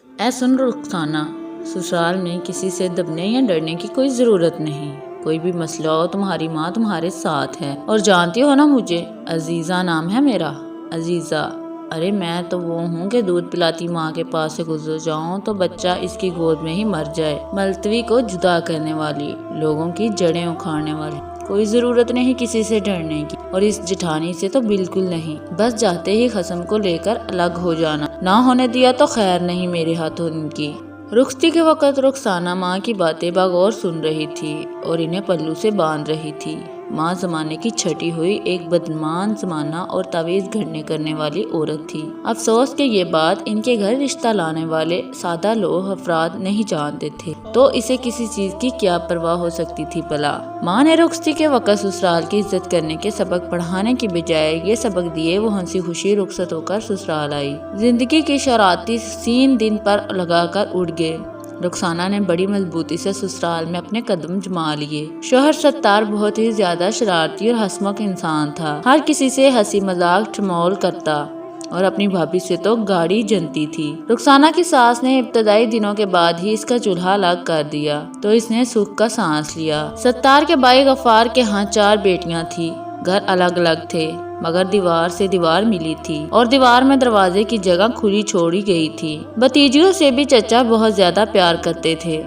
اے سن رخسانہ، سسرال میں کسی سے دبنے یا ڈرنے کی کوئی ضرورت نہیں۔ کوئی بھی مسئلہ ہو تمہاری ماں تمہارے ساتھ ہے، اور جانتی ہو نا مجھے، عزیزہ نام ہے میرا۔ عزیزہ، ارے میں تو وہ ہوں کہ دودھ پلاتی ماں کے پاس سے گزر جاؤں تو بچہ اس کی گود میں ہی مر جائے۔ ملتوی کو جدا کرنے والی، لوگوں کی جڑیں اکھاڑنے والی۔ کوئی ضرورت نہیں کسی سے ڈرنے کی، اور اس جٹھانی سے تو بالکل نہیں۔ بس جاتے ہی خصم کو لے کر الگ ہو جانا، نہ ہونے دیا تو خیر نہیں میرے ہاتھوں ان کی۔ رخصتی کے وقت رخسانہ ماں کی باتیں بغور سن رہی تھی اور انہیں پلو سے باندھ رہی تھی۔ ماں زمانے کی چھٹی ہوئی ایک بدگمان زمانہ اور تعویذ گھڑنے کرنے والی عورت تھی۔ افسوس کہ یہ بات ان کے گھر رشتہ لانے والے سادہ لوگ افراد نہیں جانتے تھے، تو اسے کسی چیز کی کیا پرواہ ہو سکتی تھی بھلا۔ ماں نے رخصتی کے وقت سسرال کی عزت کرنے کے سبق پڑھانے کی بجائے یہ سبق دیے وہ ہنسی خوشی رخصت ہو کر سسرال آئی۔ زندگی کی شرارتی سین دن پر لگا کر اڑ گئے۔ رخسانہ نے بڑی مضبوطی سے سسرال میں اپنے قدم جما لیے۔ شوہر ستار بہت ہی زیادہ شرارتی اور ہنسمکھ انسان تھا، ہر کسی سے ہنسی مذاق ٹھمول کرتا، اور اپنی بھابھی سے تو گاڑی جنتی تھی۔ رخسانہ کی ساس نے ابتدائی دنوں کے بعد ہی اس کا چولہا الگ کر دیا تو اس نے سکھ کا سانس لیا۔ ستار کے بھائی غفار کے ہاں 4 بیٹیاں تھی، گھر الگ الگ تھے مگر دیوار سے دیوار ملی تھی، اور دیوار میں دروازے کی جگہ کھلی چھوڑی گئی تھی۔ بھتیجیوں سے بھی چچا بہت زیادہ پیار کرتے تھے،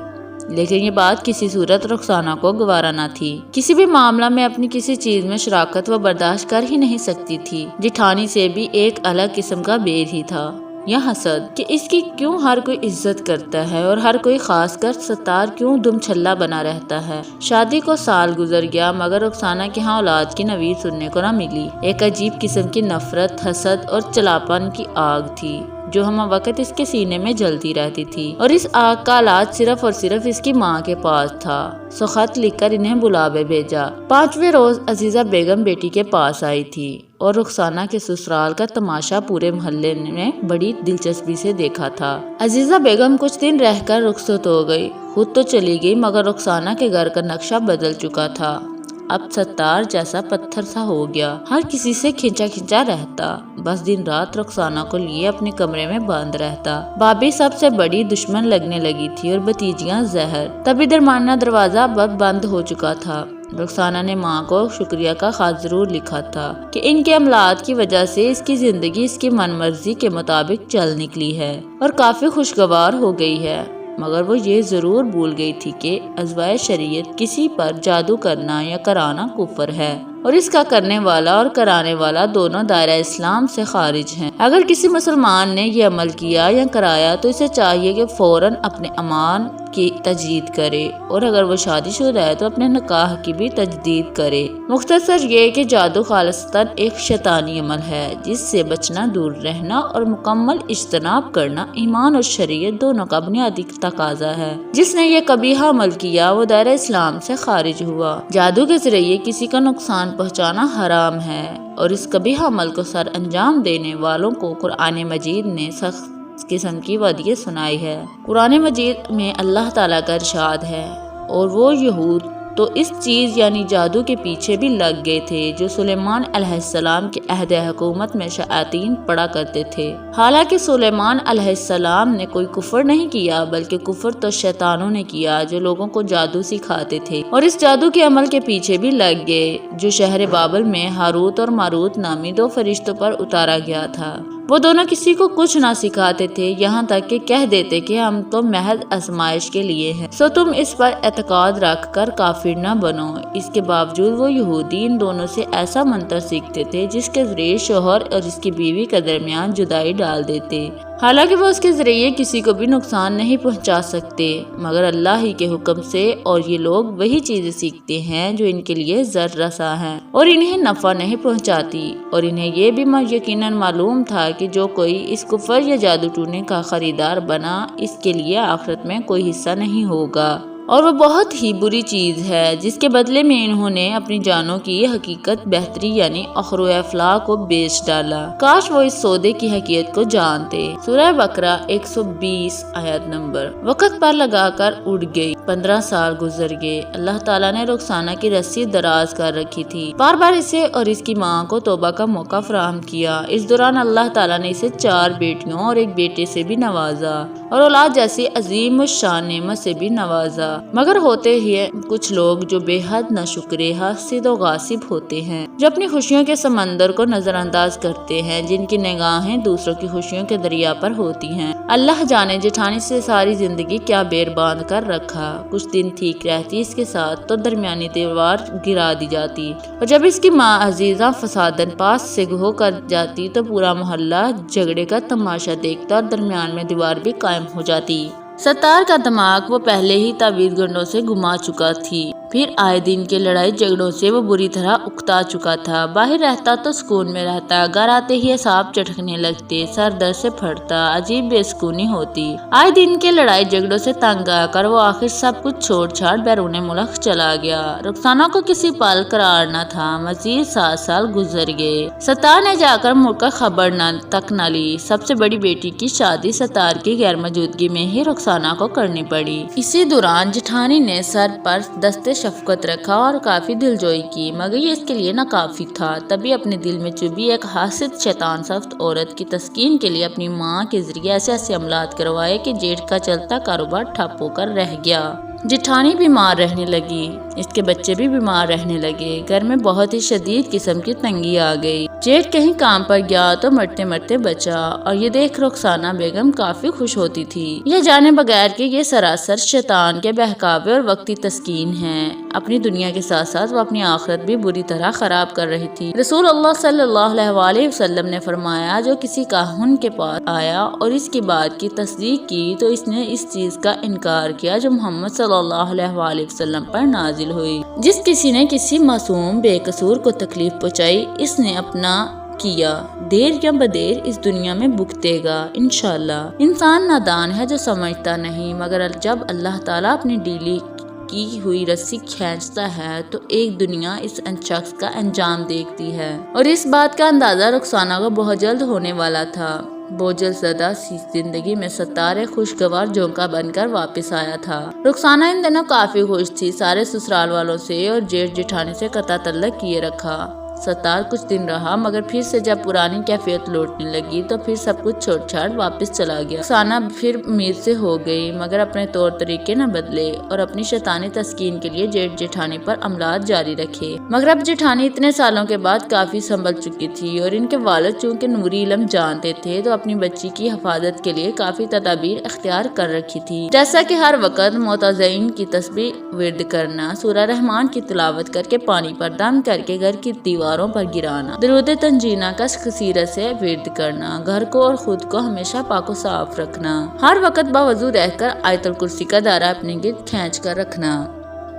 لیکن یہ بات کسی صورت رخسانہ کو گوارا نہ تھی۔ کسی بھی معاملہ میں اپنی کسی چیز میں شراکت وہ برداشت کر ہی نہیں سکتی تھی۔ جٹھانی سے بھی ایک الگ قسم کا بیر ہی تھا، یا حسد، کہ اس کی کیوں ہر کوئی عزت کرتا ہے اور ہر کوئی، خاص کر ستار کیوں دم چھلا بنا رہتا ہے۔ شادی کو سال گزر گیا مگر رخسانہ کے ہاں اولاد کی نوید سننے کو نہ ملی۔ ایک عجیب قسم کی نفرت، حسد اور چلاپن کی آگ تھی جو ہم وقت اس کے سینے میں جلتی رہتی تھی، اور اس آگ کا علاج صرف اور صرف اس کی ماں کے پاس تھا۔ سو خط لکھ کر انہیں بلاوے بھیجا۔ 5ویں روز عزیزہ بیگم بیٹی کے پاس آئی تھی اور رخسانہ کے سسرال کا تماشا پورے محلے نے بڑی دلچسپی سے دیکھا تھا۔ عزیزہ بیگم کچھ دن رہ کر رخصت ہو گئی، خود تو چلی گئی مگر رخسانہ کے گھر کا نقشہ بدل چکا تھا۔ اب ستار جیسا پتھر سا ہو گیا، ہر کسی سے کھینچا کھینچا رہتا، بس دن رات رخسانہ کو لیے اپنے کمرے میں بند رہتا۔ بھابھی سب سے بڑی دشمن لگنے لگی تھی اور بھتیجیاں زہر۔ تبھی درمیانہ دروازہ بند ہو چکا تھا۔ رخسانہ نے ماں کو شکریہ کا خط ضرور لکھا تھا کہ ان کے عملات کی وجہ سے اس کی زندگی اس کی من مرضی کے مطابق چل نکلی ہے اور کافی خوشگوار ہو گئی ہے، مگر وہ یہ ضرور بھول گئی تھی کہ ازوائے شریعت کسی پر جادو کرنا یا کرانا کفر ہے، اور اس کا کرنے والا اور کرانے والا دونوں دائرہ اسلام سے خارج ہیں۔ اگر کسی مسلمان نے یہ عمل کیا یا کرایا تو اسے چاہیے کہ فوراً اپنے ایمان کی تجدید کرے، اور اگر وہ شادی شدہ ہے تو اپنے نکاح کی بھی تجدید کرے۔ مختصر یہ کہ جادو خالصتاً ایک شیطانی عمل ہے جس سے بچنا، دور رہنا اور مکمل اجتناب کرنا ایمان اور شریعت دونوں کا بنیادی تقاضا ہے۔ جس نے یہ قبیحہ عمل کیا وہ دائرہ اسلام سے خارج ہوا۔ جادو کے ذریعے کسی کا نقصان پہنچانا حرام ہے، اور اس قبیحہ عمل کو سر انجام دینے والوں کو قرآن مجید نے سخت قسم کی وعدیہ سنائی ہے۔ قرآن مجید میں اللہ تعالیٰ کا ارشاد ہے، اور وہ یہود تو اس چیز یعنی جادو کے پیچھے بھی لگ گئے تھے جو سلیمان علیہ السلام کے عہد حکومت میں شیاطین پڑا کرتے تھے۔ حالانکہ سلیمان علیہ السلام نے کوئی کفر نہیں کیا، بلکہ کفر تو شیطانوں نے کیا جو لوگوں کو جادو سکھاتے تھے، اور اس جادو کے عمل کے پیچھے بھی لگ گئے جو شہر بابل میں ہاروت اور ماروت نامی 2 فرشتوں پر اتارا گیا تھا۔ وہ دونوں کسی کو کچھ نہ سکھاتے تھے، یہاں تک کہ کہہ دیتے کہ ہم تو محض آزمائش کے لیے ہیں، سو تم اس پر اعتقاد رکھ کر کافر نہ بنو۔ اس کے باوجود وہ یہودی ان دونوں سے ایسا منتر سیکھتے تھے جس کے ذریعے شوہر اور اس کی بیوی کے درمیان جدائی ڈال دیتے، حالانکہ وہ اس کے ذریعے کسی کو بھی نقصان نہیں پہنچا سکتے مگر اللہ ہی کے حکم سے، اور یہ لوگ وہی چیزیں سیکھتے ہیں جو ان کے لیے ضر رساں ہیں اور انہیں نفع نہیں پہنچاتی، اور انہیں یہ بھی یقیناً معلوم تھا کہ جو کوئی اس کفر یا جادو ٹونے کا خریدار بنا اس کے لیے آخرت میں کوئی حصہ نہیں ہوگا، اور وہ بہت ہی بری چیز ہے جس کے بدلے میں انہوں نے اپنی جانوں کی حقیقت بہتری یعنی اخر و افلاح کو بیچ ڈالا۔ کاش وہ اس سودے کی حقیقت کو جانتے۔ سورہ بقرہ 120 آیت نمبر۔ وقت پر لگا کر اڑ گئی۔ 15 سال گزر گئے۔ اللہ تعالیٰ نے رخسانہ کی رسی دراز کر رکھی تھی، بار بار اسے اور اس کی ماں کو توبہ کا موقع فراہم کیا۔ اس دوران اللہ تعالیٰ نے اسے 4 بیٹیوں اور 1 بیٹے سے بھی نوازا۔ اور اولاد جیسی عظیم الشان نعمت سے بھی نوازا، مگر ہوتے ہی کچھ لوگ جو بے حد ناشکرے، حاسد و غاصب ہوتے ہیں، جو اپنی خوشیوں کے سمندر کو نظر انداز کرتے ہیں، جن کی نگاہیں دوسروں کی خوشیوں کے دریا پر ہوتی ہیں۔ اللہ جانے جٹھانی سے ساری زندگی کیا بیر باندھ کر رکھا۔ کچھ دن ٹھیک رہتی اس کے ساتھ تو درمیانی دیوار گرا دی جاتی، اور جب اس کی ماں عزیزہ فسادن پاس سے ہو کر جاتی تو پورا محلہ جھگڑے کا تماشا دیکھتا اور درمیان میں دیوار بھی قائم ہو جاتی۔ ستار کا دماغ وہ پہلے ہی تعویذ گنڈوں سے گما چکا تھی، پھر آئے دن کے لڑائی جھگڑوں سے وہ بری طرح اکتا چکا تھا۔ باہر رہتا تو سکون میں رہتا، گھر آتے ہی اعصاب چٹکنے لگتے، سر درد سے پھٹتا، عجیب بے سکونی ہوتی۔ آئے دن کے لڑائی جھگڑوں سے تنگ آ کر وہ آخر سب کچھ چھوڑ چھاڑ بیرون ملک چلا گیا۔ رخسانہ کو کسی پل قرار نہ تھا، مزید 7 سال گزر گئے۔ ستار نے جا کر مڑ کر خبر تک نہ لی۔ سب سے بڑی بیٹی کی شادی ستار کی غیر موجودگی میں ہی رخسانہ کو کرنی پڑی۔ اسی دوران جٹھانی نے سر پر دستے شفقت رکھا اور کافی دلجوئی کی، مگر یہ اس کے لیے ناکافی تھا۔ تبھی اپنے دل میں چبھی ایک حاسد شیطان سخت عورت کی تسکین کے لیے اپنی ماں کے ذریعے ایسے عملات کروائے کہ جیٹھ کا چلتا کاروبار ٹھپ ہو کر رہ گیا۔ جٹھانی بیمار رہنے لگی، اس کے بچے بھی بیمار رہنے لگے، گھر میں بہت ہی شدید قسم کی تنگی آ گئی۔ جیٹھ کہیں کام پر گیا تو مرتے مرتے بچا، اور یہ دیکھ رخسانہ بیگم کافی خوش ہوتی تھی، یہ جانے بغیر کہ یہ سراسر شیطان کے بہکاوے اور وقتی تسکین ہے۔ اپنی دنیا کے ساتھ ساتھ وہ اپنی آخرت بھی بری طرح خراب کر رہی تھی۔ رسول اللہ صلی اللہ علیہ وسلم نے فرمایا، جو کسی کاہن کے پاس آیا اور اس کی بات کی تصدیق کی تو اس نے اس چیز کا انکار کیا جو محمد صلی اللہ علیہ وسلم پر نازل ہوئی۔ جس کسی نے کسی معصوم بے قصور کو تکلیف پہنچائی، اس نے اپنا کیا، دیر یا بدیر اس دنیا میں بھگتے گا انشاءاللہ۔ انسان نادان ہے جو سمجھتا نہیں، مگر جب اللہ تعالیٰ اپنی ڈیلی کی ہوئی رسی کھینچتا ہے تو ایک دنیا اس شخص کا انجام دیکھتی ہے، اور اس بات کا اندازہ رخسانہ کو بہت جلد ہونے والا تھا۔ بوجھل زدہ سی زندگی میں ستار ایک خوشگوار جھونکا بن کر واپس آیا تھا۔ رخسانہ ان دنوں کافی خوش تھی، سارے سسرال والوں سے اور جیٹھ جٹھانی سے قطع تعلق کیے رکھا۔ ستار کچھ دن رہا، مگر پھر سے جب پرانی کیفیت لوٹنے لگی تو پھر سب کچھ چھوڑ چھاڑ واپس چلا گیا۔ رخسانہ پھر امید سے ہو گئی، مگر اپنے طور طریقے نہ بدلے اور اپنی شیطانی تسکین کے لیے جیٹھ جٹھانی پر عملات جاری رکھے۔ مگر اب جٹھانی اتنے سالوں کے بعد کافی سنبھل چکی تھی، اور ان کے والد چونکہ نوری علم جانتے تھے تو اپنی بچی کی حفاظت کے لیے کافی تدابیر اختیار کر رکھی تھی، جیسا کہ ہر وقت معتزین کی تسبیح ورد کرنا، سورہ رحمان کی تلاوت کر کے پانی پر دم کر کے گھر کی دیواروں پر گرانا، درود تنجینہ کا کثیرت سے ورد کرنا، گھر کو اور خود کو ہمیشہ پاک و صاف رکھنا، ہر وقت باوضو رہ کر آیت الکرسی کا دائرہ اپنے گرد کھینچ کر رکھنا۔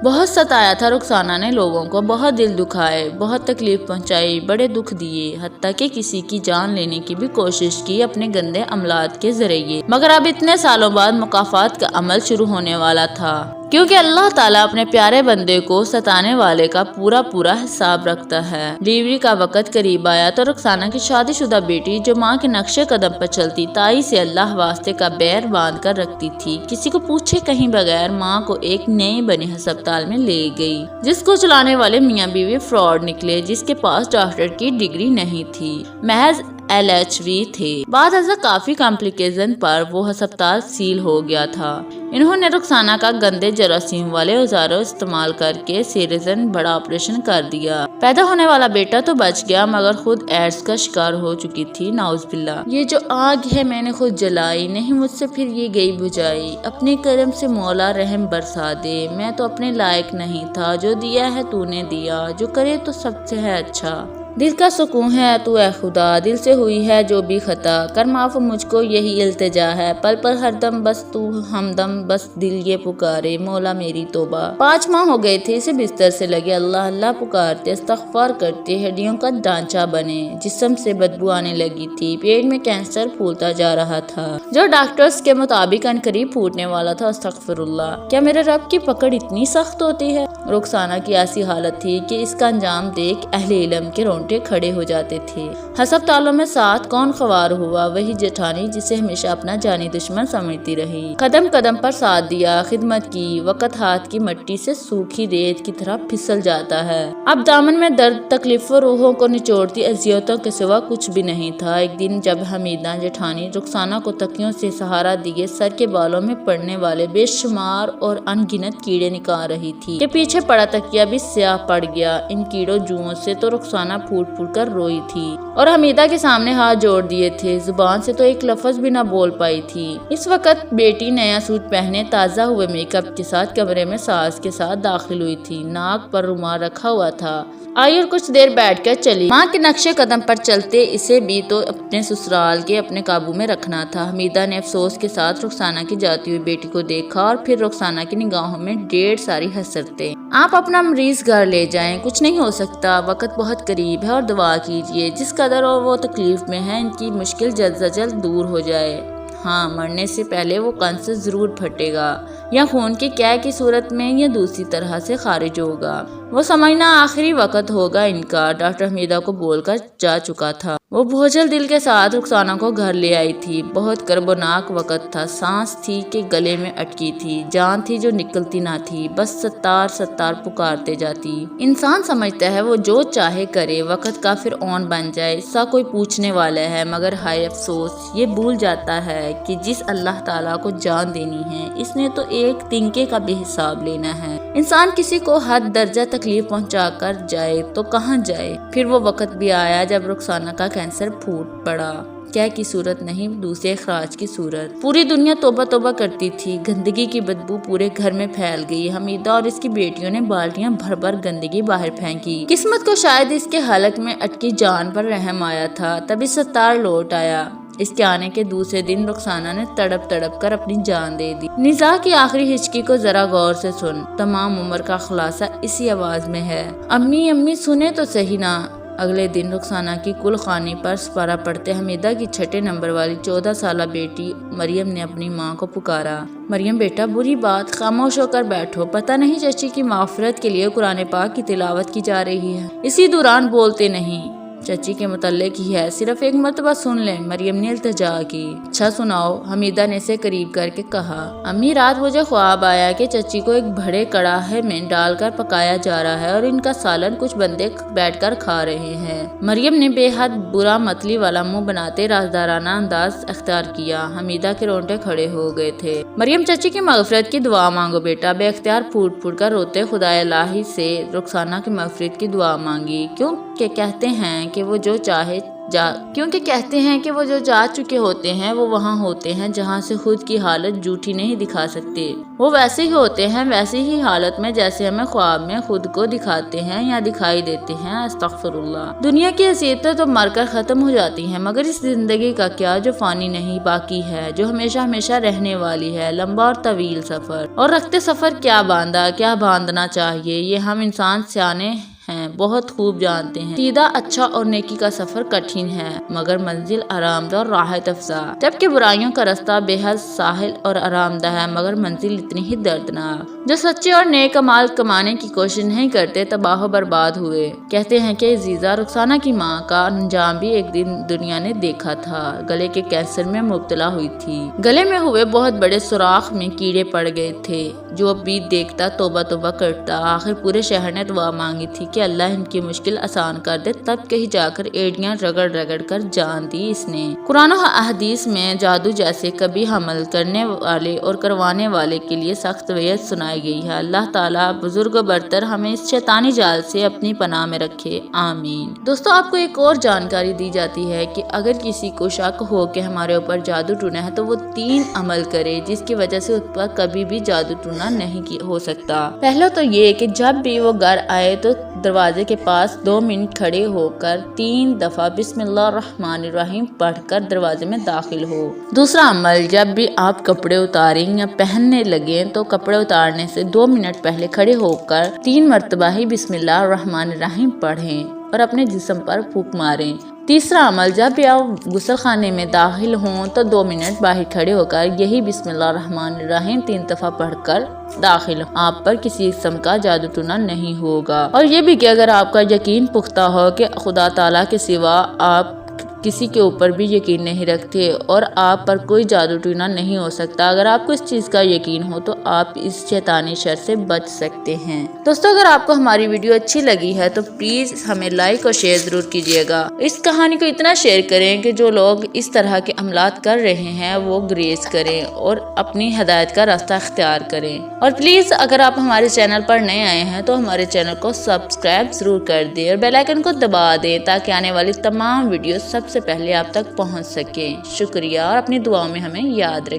بہت ستایا تھا رخسانہ نے لوگوں کو، بہت دل دکھائے، بہت تکلیف پہنچائی، بڑے دکھ دیے، حتیٰ کہ کسی کی جان لینے کی بھی کوشش کی اپنے گندے عملات کے ذریعے، مگر اب اتنے سالوں بعد مکافات کا عمل شروع ہونے والا تھا، کیونکہ اللہ تعالیٰ اپنے پیارے بندے کو ستانے والے کا پورا حساب رکھتا ہے۔ ڈلیوری کا وقت قریب آیا تو رخسانہ کی شادی شدہ بیٹی جو ماں کے نقشے قدم پر چلتی، تائی سے اللہ واسطے کا بیر باندھ کر رکھتی تھی، کسی کو پوچھے کہیں بغیر ماں کو ایک نئے بنے ہسپتال میں لے گئی، جس کو چلانے والے میاں بیوی فراڈ نکلے، جس کے پاس ڈاکٹر کی ڈگری نہیں تھی، محض LHV تھے۔ بعد ازاں کافی کمپلیکیشن پر وہ ہسپتال سیل ہو گیا تھا۔ انہوں نے رخسانہ کا گندے جراثیم والے اوزاروں استعمال کر کے سیریزن بڑا آپریشن کر دیا۔ پیدا ہونے والا بیٹا تو بچ گیا، مگر خود ایڈز کا شکار ہو چکی تھی، نعوذ باللہ۔ یہ جو آگ ہے میں نے خود جلائی، نہیں مجھ سے پھر یہ گئی بجھائی، اپنے کرم سے مولا رحم برسا دے، میں تو اپنے لائق نہیں تھا، جو دیا ہے تو نے دیا، جو کرے تو سب سے ہے اچھا، دل کا سکون ہے تو اے خدا، دل سے ہوئی ہے جو بھی خطا، کر معاف مجھ کو یہی التجا ہے، پل پل ہر دم بس تو ہمدم، بس دل یہ پکارے مولا میری توبہ۔ 5 ماہ ہو گئے تھے اسے بستر سے لگے، اللہ اللہ پکارتے، استغفار کرتے، ہڈیوں کا ڈھانچہ بنے، جسم سے بدبو آنے لگی تھی، پیٹ میں کینسر پھولتا جا رہا تھا جو ڈاکٹرز کے مطابق عنقریب پھوٹنے والا تھا۔ استغفر اللہ، کیا میرے رب کی پکڑ اتنی سخت ہوتی ہے؟ رخسانہ کی ایسی حالت تھی کہ اس کا انجام دیکھ اہل علم کے رونگٹے رونگٹے کھڑے ہو جاتے تھے۔ ہسپتالوں میں ساتھ کون خوار ہوا؟ وہی جیٹھانی جسے ہمیشہ اپنا جانی دشمن سمجھتی رہی۔ قدم قدم پر ساتھ دیا، خدمت کی، وقت ہاتھ کی مٹی سے سوکھی ریت کی طرح پھسل جاتا ہے۔ اب دامن میں درد، تکلیف و روحوں کو نچوڑتی اذیتوں کے سوا کچھ بھی نہیں تھا۔ ایک دن جب حمیدہ جیٹھانی رخسانہ کو تکیوں سے سہارا دیے سر کے بالوں میں پڑنے والے بے شمار اور ان گنت کیڑے نکال رہی تھی کہ پیچھے پڑا تکیا بھی سیاہ پڑ گیا۔ ان کیڑوں جوؤں سے تو رخسانہ پھوٹ پھوٹ کر روئی تھی اور حمیدہ کے سامنے ہاتھ جوڑ دیے تھے، زبان سے تو ایک لفظ بھی نہ بول پائی تھی۔ اس وقت بیٹی نیا سوٹ پہنے تازہ ہوئے میک اپ کے ساتھ کمرے میں ساس کے ساتھ داخل ہوئی تھی۔ ناک پر رومال رکھا ہوا تھا، آئی اور کچھ دیر بیٹھ کر چلی۔ ماں کے نقشے قدم پر چلتے اسے بھی تو اپنے سسرال کے اپنے قابو میں رکھنا تھا۔ حمیدہ نے افسوس کے ساتھ رخسانہ کی جاتی ہوئی بیٹی کو دیکھا اور پھر رخسانہ کی نگاہوں میں ڈھیر ساری حسرتیں۔ آپ اپنا مریض گھر لے جائیں، کچھ نہیں ہو سکتا، وقت بہت قریب ہے اور دعا کیجیے، جس قدر اور وہ تکلیف میں ہے ان کی مشکل جلد از جلد دور ہو جائے۔ ہاں، مرنے سے پہلے وہ قنص ضرور پھٹے گا، یا خون کے قے کی صورت میں یا دوسری طرح سے خارج ہوگا۔ وہ سمجھنا آخری وقت ہوگا ان کا۔ ڈاکٹر حمیدہ کو بول کر جا چکا تھا۔ وہ بوجھل دل کے ساتھ رخسانہ کو گھر لے آئی تھی۔ بہت کربناک وقت تھا، سانس تھی کہ گلے میں اٹکی تھی، جان تھی جو نکلتی نہ تھی، بس ستار ستار پکارتے جاتی۔ انسان سمجھتا ہے وہ جو چاہے کرے، وقت کا پھر اون بن جائے، اس کا کوئی پوچھنے والا ہے، مگر ہائے افسوس، یہ بھول جاتا ہے کہ جس اللہ تعالیٰ کو جان دینی ہے، اس نے تو ایک تنکے کا بھی حساب لینا ہے۔ انسان کسی کو حد درجہ تکلیف پہنچا کر جائے تو کہاں جائے؟ پھر وہ وقت بھی آیا جب رخسانہ کا کینسر پھوٹ پڑا، قے کی صورت نہیں، دوسرے اخراج کی صورت۔ پوری دنیا توبہ توبہ کرتی تھی، گندگی کی بدبو پورے گھر میں پھیل گئی۔ حمیدہ اور اس کی بیٹیوں نے بالٹیاں بھر بھر گندگی باہر پھینکی۔ قسمت کو شاید اس کے حلق میں اٹکی جان پر رحم آیا تھا، تبھی ستار لوٹ آیا۔ اس کے آنے کے دوسرے دن رخسانہ نے تڑپ تڑپ کر اپنی جان دے دی۔ نزاع کی آخری ہچکی کو ذرا غور سے سن، تمام عمر کا خلاصہ اسی آواز میں ہے، امی امی سنیں تو صحیح نا۔ اگلے دن رخسانہ کی کل خانی پر سپارہ پڑتے حمیدہ کی 6 نمبر والی 14 سالہ بیٹی مریم نے اپنی ماں کو پکارا، مریم بیٹا بری بات، خاموش ہو کر بیٹھو، پتہ نہیں چچی کی مغفرت کے لیے قرآن پاک کی تلاوت کی جا رہی ہے، اسی دوران بولتے نہیں، چچی کے متعلق ہی ہے، صرف ایک مرتبہ سن لیں۔ مریم نے التجا کی۔ اچھا سناؤ، حمیدہ نے اسے قریب کر کے کہا۔ امی رات مجھے خواب آیا کہ چچی کو ایک بڑے کڑاہے میں ڈال کر پکایا جا رہا ہے اور ان کا سالن کچھ بندے بیٹھ کر کھا رہے ہیں۔ مریم نے بے حد برا متلی والا منہ بناتے رازدارانہ انداز اختیار کیا۔ حمیدہ کے رونگٹے کھڑے ہو گئے تھے۔ مریم چچی کی مغفرت کی دعا مانگو بیٹا، بے اختیار پھوٹ پھوٹ کر روتے خدائے الہی سے رخسانہ کی مغفرت کی دعا مانگی، کیونکہ کہتے ہیں کہ وہ جو جا چکے ہوتے ہیں وہ وہاں ہوتے ہیں جہاں سے خود کی حالت جھوٹی نہیں دکھا سکتے، وہ ویسے ہی ہوتے ہیں ویسی ہی حالت میں جیسے ہمیں خواب میں خود کو دکھاتے ہیں یا دکھائی دیتے ہیں۔ استغفر اللہ۔ دنیا کی حیثیتیں تو مر کر ختم ہو جاتی ہیں، مگر اس زندگی کا کیا جو فانی نہیں، باقی ہے، جو ہمیشہ ہمیشہ رہنے والی ہے، لمبا اور طویل سفر، اور رکھتے سفر کیا باندھا، کیا باندھنا چاہیے، یہ ہم انسان سیانے ہیں بہت خوب جانتے ہیں۔ سیدھا اچھا اور نیکی کا سفر کٹھن ہے، مگر منزل آرام دہ اور راحت افزا، جبکہ برائیوں کا رستہ بے حد ساحل اور آرام دہ ہے، مگر منزل اتنی ہی دردناک۔ جو سچے اور نیک اعمال کمانے کی کوشش نہیں کرتے تباہ و برباد ہوئے۔ کہتے ہیں کہ عزیزہ رخسانہ کی ماں کا انجام بھی ایک دن دنیا نے دیکھا تھا، گلے کے کینسر میں مبتلا ہوئی تھی، گلے میں ہوئے بہت بڑے سوراخ میں کیڑے پڑ گئے تھے، جو اب بھی دیکھتا توبہ توبہ کرتا۔ آخر پورے شہر نے دعا مانگی تھی کہ اللہ ان کی مشکل آسان کر دے، تب کہیں جا کر ایڑیاں رگڑ رگڑ کر جان دی اس نے۔ قرآن و احادیث میں جادو جیسے کبھی حمل کرنے والے اور کروانے والے کے لیے سخت وعید سنائی گئی ہے۔ اللہ تعالیٰ بزرگ و برتر ہمیں اس شیطانی جال سے اپنی پناہ میں رکھے، آمین۔ دوستو، آپ کو ایک اور جانکاری دی جاتی ہے کہ اگر کسی کو شک ہو کہ ہمارے اوپر جادو ٹونا ہے تو وہ 3 عمل کرے جس کی وجہ سے اس پر کبھی بھی جادو ٹونا نہیں ہو سکتا۔ پہلا تو یہ کہ جب بھی وہ گھر آئے تو دروازے کے پاس 2 منٹ کھڑے ہو کر 3 دفعہ بسم اللہ الرحمن الرحیم پڑھ کر دروازے میں داخل ہو۔ دوسرا عمل، جب بھی آپ کپڑے اتاریں یا پہننے لگیں تو کپڑے اتارنے سے 2 منٹ پہلے کھڑے ہو کر 3 مرتبہ ہی بسم اللہ الرحمن الرحیم پڑھیں۔ اور اپنے جسم پر پھونک ماریں۔ تیسرا عمل، جب بھی آپ غسل خانے میں داخل ہوں تو 2 منٹ باہر کھڑے ہو کر یہی بسم اللہ الرحمن الرحیم 3 دفعہ پڑھ کر داخل ہوں۔ آپ پر کسی قسم کا جادو ٹونا نہیں ہوگا۔ اور یہ بھی کہ اگر آپ کا یقین پختہ ہو کہ خدا تعالیٰ کے سوا آپ کسی کے اوپر بھی یقین نہیں رکھتے اور آپ پر کوئی جادو ٹونا نہیں ہو سکتا، اگر آپ کو اس چیز کا یقین ہو تو آپ اس شیطانی شر سے بچ سکتے ہیں۔ دوستو، اگر آپ کو ہماری ویڈیو اچھی لگی ہے تو پلیز ہمیں لائک اور شیئر ضرور کیجیے گا۔ اس کہانی کو اتنا شیئر کریں کہ جو لوگ اس طرح کے عملات کر رہے ہیں وہ گریز کریں اور اپنی ہدایت کا راستہ اختیار کریں۔ اور پلیز اگر آپ ہمارے چینل پر نئے آئے ہیں تو ہمارے چینل کو سبسکرائب ضرور کر دیں اور بیل آئیکن کو دبا دیں تاکہ آنے والی تمام ویڈیوز سب سے پہلے آپ تک پہنچ سکے۔ شکریہ اور اپنی دعاؤں میں ہمیں یاد رکھیں۔